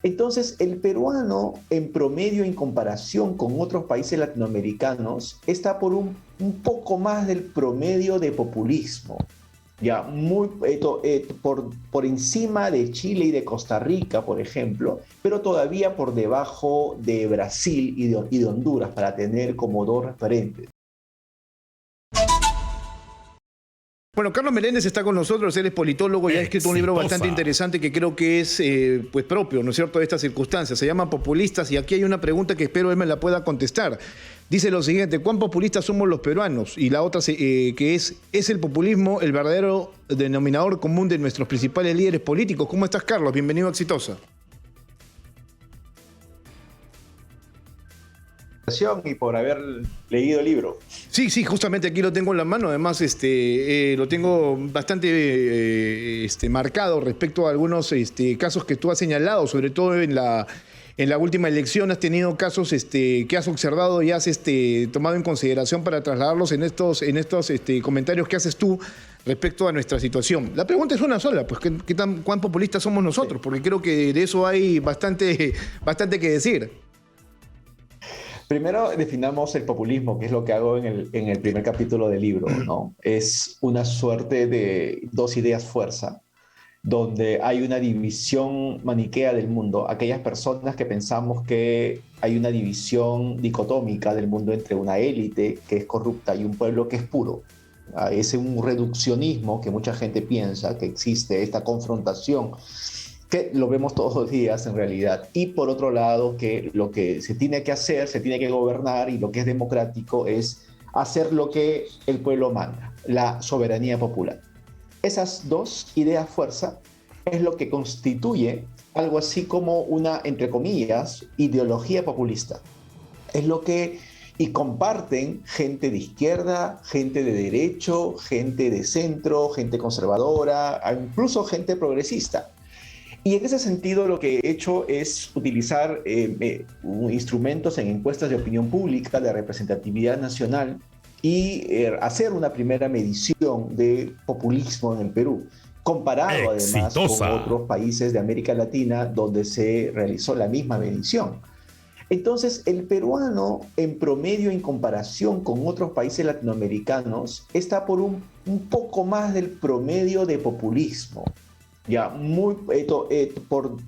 Entonces, el peruano, en promedio, en comparación con otros países latinoamericanos, está por un poco más del promedio de populismo. Ya, por encima de Chile y de Costa Rica, por ejemplo, pero todavía por debajo de Brasil y de Honduras, para tener como dos referentes. Bueno, Carlos Meléndez está con nosotros, él es politólogo y ha escrito un libro bastante interesante que creo que es pues propio, ¿no es cierto?, de estas circunstancias. Se llama Populistas y aquí hay una pregunta que espero él me la pueda contestar. Dice lo siguiente: ¿cuán populistas somos los peruanos? Y la otra que ¿es el populismo el verdadero denominador común de nuestros principales líderes políticos? ¿Cómo estás, Carlos? Bienvenido a Exitosa. Y por haber leído el libro. Sí, sí, justamente aquí lo tengo en la mano. Además, lo tengo bastante marcado respecto a algunos casos que tú has señalado, sobre todo en la última elección. Has tenido casos que has observado y has tomado en consideración para trasladarlos en estos comentarios que haces tú respecto a nuestra situación. La pregunta es una sola, pues, ¿cuán populistas somos nosotros? Porque creo que de eso hay bastante que decir. Primero definamos el populismo, que es lo que hago en el primer capítulo del libro, ¿no? Es una suerte de dos ideas fuerza, donde hay una división maniquea del mundo. Aquellas personas que pensamos que hay una división dicotómica del mundo entre una élite que es corrupta y un pueblo que es puro. Es un reduccionismo que mucha gente piensa que existe, esta confrontación que lo vemos todos los días en realidad. Y por otro lado, que lo que se tiene que hacer, se tiene que gobernar, y lo que es democrático es hacer lo que el pueblo manda, la soberanía popular. Esas dos ideas fuerza es lo que constituye algo así como una, entre comillas, ideología populista. Es lo que y comparten gente de izquierda, gente de derecho, gente de centro, gente conservadora, incluso gente progresista. Y en ese sentido lo que he hecho es utilizar instrumentos en encuestas de opinión pública, de representatividad nacional, y hacer una primera medición de populismo en el Perú, comparado además con otros países de América Latina donde se realizó la misma medición. Entonces, el peruano, en promedio, en comparación con otros países latinoamericanos, está por un poco más del promedio de populismo. Ya,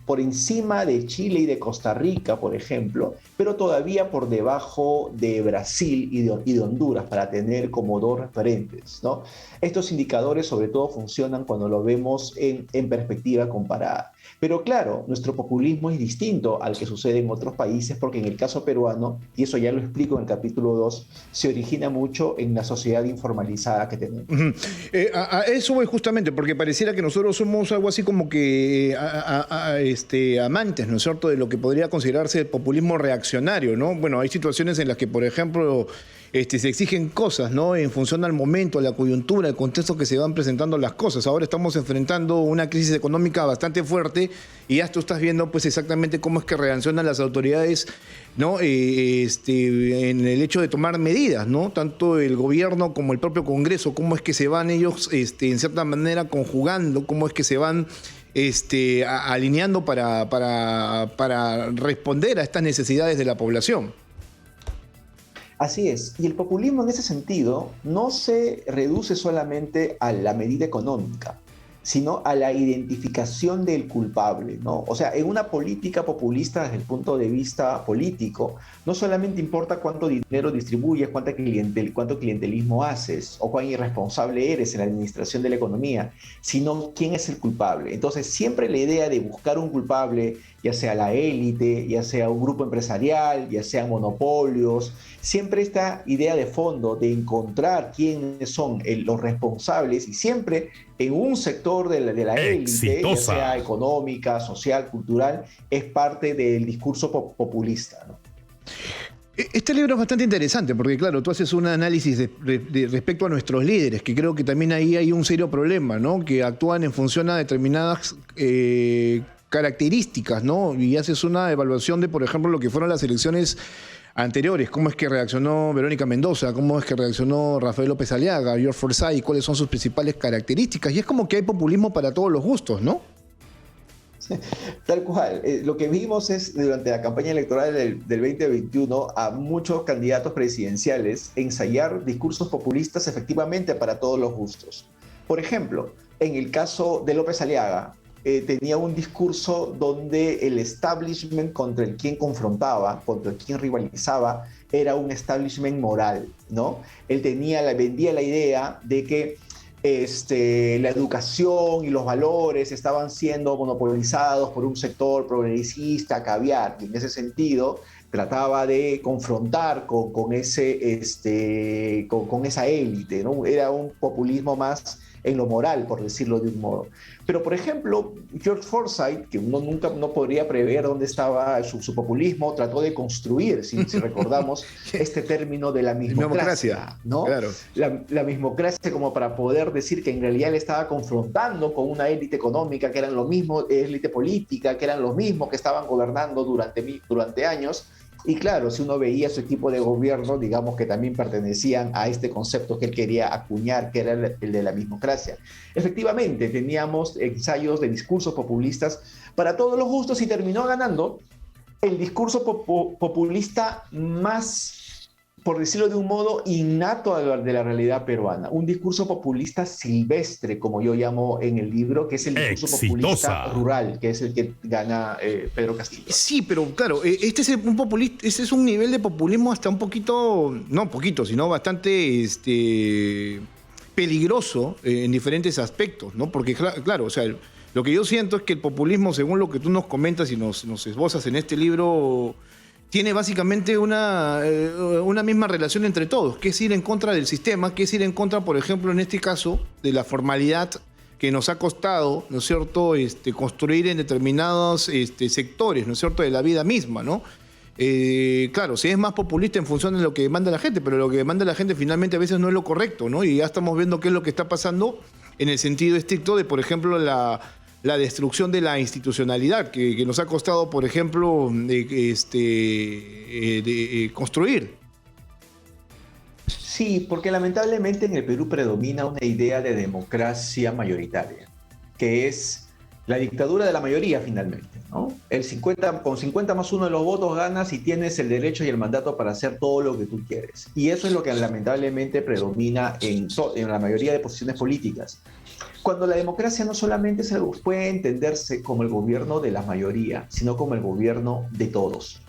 por encima de Chile y de Costa Rica, por ejemplo, pero todavía por debajo de Brasil y de Honduras, para tener como dos referentes, ¿no? Estos indicadores sobre todo funcionan cuando lo vemos en perspectiva comparada. Pero claro, nuestro populismo es distinto al que sucede en otros países, porque en el caso peruano, y eso ya lo explico en el capítulo 2, se origina mucho en la sociedad informalizada que tenemos. A eso voy justamente, porque pareciera que nosotros somos algo así como que amantes, ¿no es cierto?, de lo que podría considerarse el populismo reaccionario, ¿no? Bueno, hay situaciones en las que, por ejemplo, se exigen cosas, ¿no?, en función al momento, a la coyuntura, al contexto que se van presentando las cosas. Ahora estamos enfrentando una crisis económica bastante fuerte y ya tú estás viendo pues exactamente cómo es que reaccionan las autoridades, ¿no?, en el hecho de tomar medidas, ¿no?, tanto el gobierno como el propio Congreso, cómo es que se van ellos en cierta manera conjugando, cómo es que se van alineando para responder a estas necesidades de la población. Así es, y el populismo en ese sentido no se reduce solamente a la medida económica, sino a la identificación del culpable, ¿no? O sea, en una política populista desde el punto de vista político, no solamente importa cuánto dinero distribuyes, cuánto clientelismo haces o cuán irresponsable eres en la administración de la economía, sino quién es el culpable. Entonces, siempre la idea de buscar un culpable, ya sea la élite, ya sea un grupo empresarial, ya sean monopolios, siempre esta idea de fondo de encontrar quiénes son los responsables, y siempre en un sector de la élite, ya sea económica, social, cultural, es parte del discurso populista, ¿no? Este libro es bastante interesante porque, claro, tú haces un análisis respecto a nuestros líderes, que creo que también ahí hay un serio problema, ¿no?, que actúan en función a determinadas características, ¿no? Y haces una evaluación de, por ejemplo, lo que fueron las elecciones anteriores, cómo es que reaccionó Verónica Mendoza, cómo es que reaccionó Rafael López Aliaga, George Forsyth, cuáles son sus principales características. Y es como que hay populismo para todos los gustos, ¿no? Tal cual. Lo que vimos es durante la campaña electoral del 2021 a muchos candidatos presidenciales ensayar discursos populistas efectivamente para todos los gustos. Por ejemplo, en el caso de López Aliaga, tenía un discurso donde el establishment contra el quien confrontaba, contra el quien rivalizaba, era un establishment moral, ¿no? Él vendía la idea de que la educación y los valores estaban siendo monopolizados por un sector progresista, caviar, y en ese sentido trataba de confrontar con esa élite, ¿no? Era un populismo más en lo moral, por decirlo de un modo. Pero, por ejemplo, George Forsyth, que uno nunca no podría prever dónde estaba su populismo, trató de construir, si recordamos, este término de la mismocracia, ¿no? Claro. La mismocracia como para poder decir que en realidad él estaba confrontando con una élite económica que eran lo mismo, élite política, que eran los mismos que estaban gobernando durante años. Y claro, si uno veía su equipo de gobierno, digamos que también pertenecían a este concepto que él quería acuñar, que era el de la mismocracia. Efectivamente, teníamos ensayos de discursos populistas para todos los gustos y terminó ganando el discurso populista más, por decirlo de un modo, innato de la realidad peruana. Un discurso populista silvestre, como yo llamo en el libro, que es el discurso populista rural, que es el que gana Pedro Castillo. Sí, pero claro, este es un nivel de populismo hasta un poquito, no poquito, sino bastante peligroso en diferentes aspectos, ¿no? Porque claro, o sea, lo que yo siento es que el populismo, según lo que tú nos comentas y nos esbozas en este libro, tiene básicamente una misma relación entre todos, que es ir en contra del sistema, que es ir en contra, por ejemplo, en este caso, de la formalidad que nos ha costado, ¿no es cierto?, construir en determinados sectores, ¿no es cierto?, de la vida misma, ¿no? Claro, se es más populista en función de lo que demanda la gente, pero lo que demanda la gente finalmente a veces no es lo correcto, ¿no? Y ya estamos viendo qué es lo que está pasando en el sentido estricto de, por ejemplo, la destrucción de la institucionalidad que nos ha costado, por ejemplo, construir. Sí, porque lamentablemente en el Perú predomina una idea de democracia mayoritaria, que es la dictadura de la mayoría finalmente, ¿no? Con 50 más 1 de los votos ganas y tienes el derecho y el mandato para hacer todo lo que tú quieres. Y eso es lo que lamentablemente predomina en la mayoría de posiciones políticas. Cuando la democracia no solamente puede entenderse como el gobierno de la mayoría, sino como el gobierno de todos,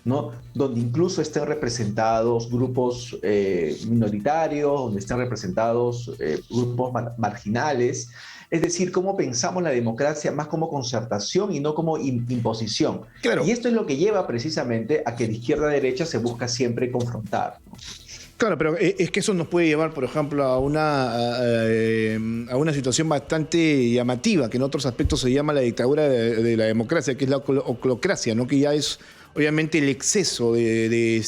¿no? Donde incluso estén representados grupos minoritarios, donde estén representados grupos marginales. Es decir, cómo pensamos la democracia más como concertación y no como imposición. Claro. Y esto es lo que lleva precisamente a que de izquierda a derecha se busca siempre confrontar, ¿no? Claro, pero es que eso nos puede llevar, por ejemplo, a una situación bastante llamativa, que en otros aspectos se llama la dictadura de la democracia, que es la oclocracia, ¿no? Que ya es obviamente el exceso de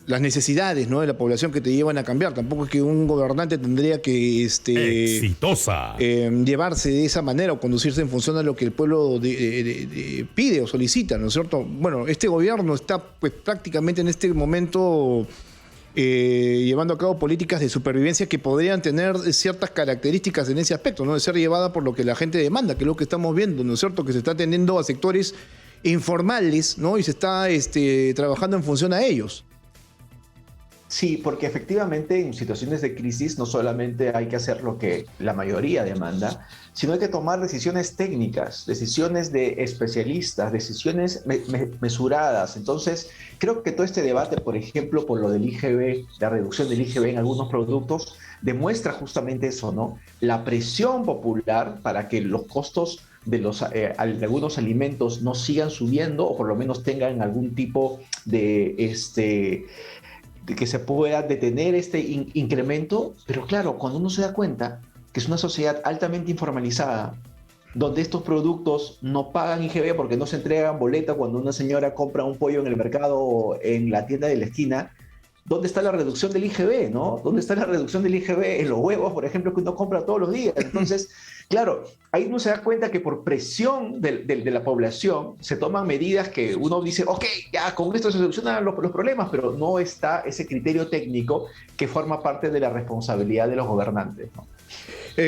las necesidades, ¿no?, de la población que te llevan a cambiar. Tampoco es que un gobernante tendría que llevarse de esa manera o conducirse en función de lo que el pueblo pide o solicita, ¿no es cierto? Bueno, este gobierno está pues prácticamente en este momento llevando a cabo políticas de supervivencia que podrían tener ciertas características en ese aspecto, ¿no?, de ser llevada por lo que la gente demanda, que es lo que estamos viendo, ¿no es cierto?, que se está atendiendo a sectores informales, ¿no?, y se está trabajando en función a ellos. Sí, porque efectivamente en situaciones de crisis no solamente hay que hacer lo que la mayoría demanda, sino hay que tomar decisiones técnicas, decisiones de especialistas, decisiones mesuradas. Entonces, creo que todo este debate, por ejemplo, por lo del IGB, la reducción del IGB en algunos productos, demuestra justamente eso, ¿no? La presión popular para que los costos de algunos alimentos no sigan subiendo o por lo menos tengan algún tipo de que se pueda detener este incremento, pero claro, cuando uno se da cuenta que es una sociedad altamente informalizada, donde estos productos no pagan IGB porque no se entregan boleta cuando una señora compra un pollo en el mercado o en la tienda de la esquina, ¿dónde está la reducción del IGB, no? ¿Dónde está la reducción del IGB en los huevos, por ejemplo, que uno compra todos los días? Entonces, claro, ahí uno se da cuenta que por presión de la población se toman medidas que uno dice, ok, ya con esto se solucionan los problemas, pero no está ese criterio técnico que forma parte de la responsabilidad de los gobernantes, ¿no?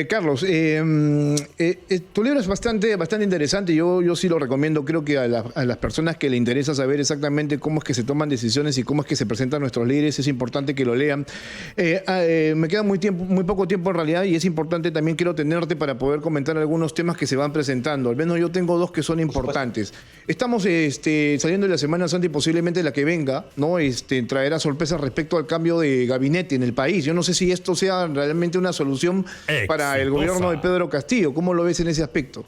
Carlos, tu libro es bastante interesante, yo sí lo recomiendo, creo que a las personas que le interesa saber exactamente cómo es que se toman decisiones y cómo es que se presentan nuestros líderes, es importante que lo lean. Me queda muy poco tiempo en realidad y es importante también quiero tenerte para poder comentar algunos temas que se van presentando, al menos yo tengo dos que son importantes. Estamos saliendo de la Semana Santa y posiblemente la que venga, ¿no? Traerá sorpresas respecto al cambio de gabinete en el país. Yo no sé si esto sea realmente una solución para el gobierno de Pedro Castillo. ¿Cómo lo ves en ese aspecto?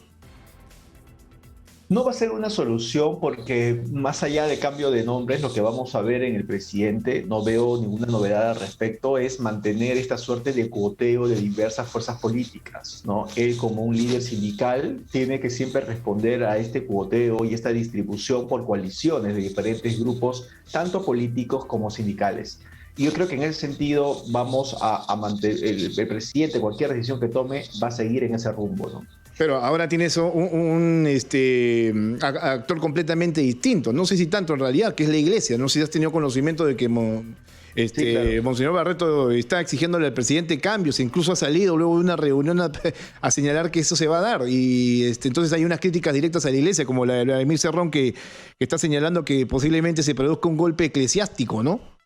No va a ser una solución porque más allá de cambio de nombres, lo que vamos a ver en el presidente, no veo ninguna novedad al respecto, es mantener esta suerte de cuoteo de diversas fuerzas políticas, ¿no? Él como un líder sindical tiene que siempre responder a este cuoteo y esta distribución por coaliciones de diferentes grupos, tanto políticos como sindicales. Y yo creo que en ese sentido vamos a mantener, el presidente, cualquier decisión que tome, va a seguir en ese rumbo, ¿no? Pero ahora tienes un actor completamente distinto. No sé si tanto en realidad, que es la iglesia. No sé si has tenido conocimiento de que Sí, claro. Monseñor Barreto está exigiéndole al presidente cambios. Incluso ha salido luego de una reunión a señalar que eso se va a dar. Y entonces hay unas críticas directas a la iglesia, como la de Vladimir Cerrón, que está señalando que posiblemente se produzca un golpe eclesiástico, ¿no?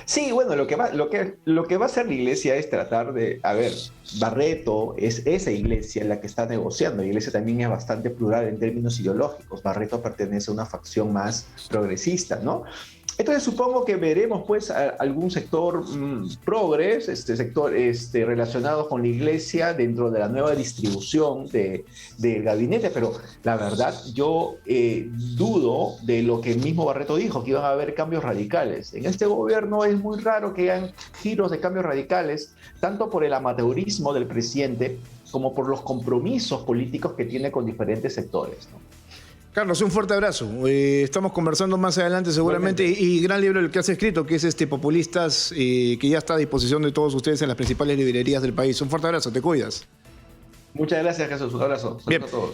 Sí, bueno, lo que va a hacer la iglesia es tratar de, a ver, Barreto es esa iglesia la que está negociando. La iglesia también es bastante plural en términos ideológicos. Barreto pertenece a una facción más progresista, ¿no? Entonces supongo que veremos pues algún sector progres, sector relacionado con la iglesia dentro de la nueva distribución del gabinete, pero la verdad yo dudo de lo que el mismo Barreto dijo, que iban a haber cambios radicales. En este gobierno es muy raro que hayan giros de cambios radicales, tanto por el amateurismo del presidente como por los compromisos políticos que tiene con diferentes sectores, ¿no? Carlos, un fuerte abrazo. Estamos conversando más adelante seguramente y gran libro el que has escrito, que es Populistas, que ya está a disposición de todos ustedes en las principales librerías del país. Un fuerte abrazo, te cuidas. Muchas gracias, Jesús. Un abrazo. Bien. Saludos a todos.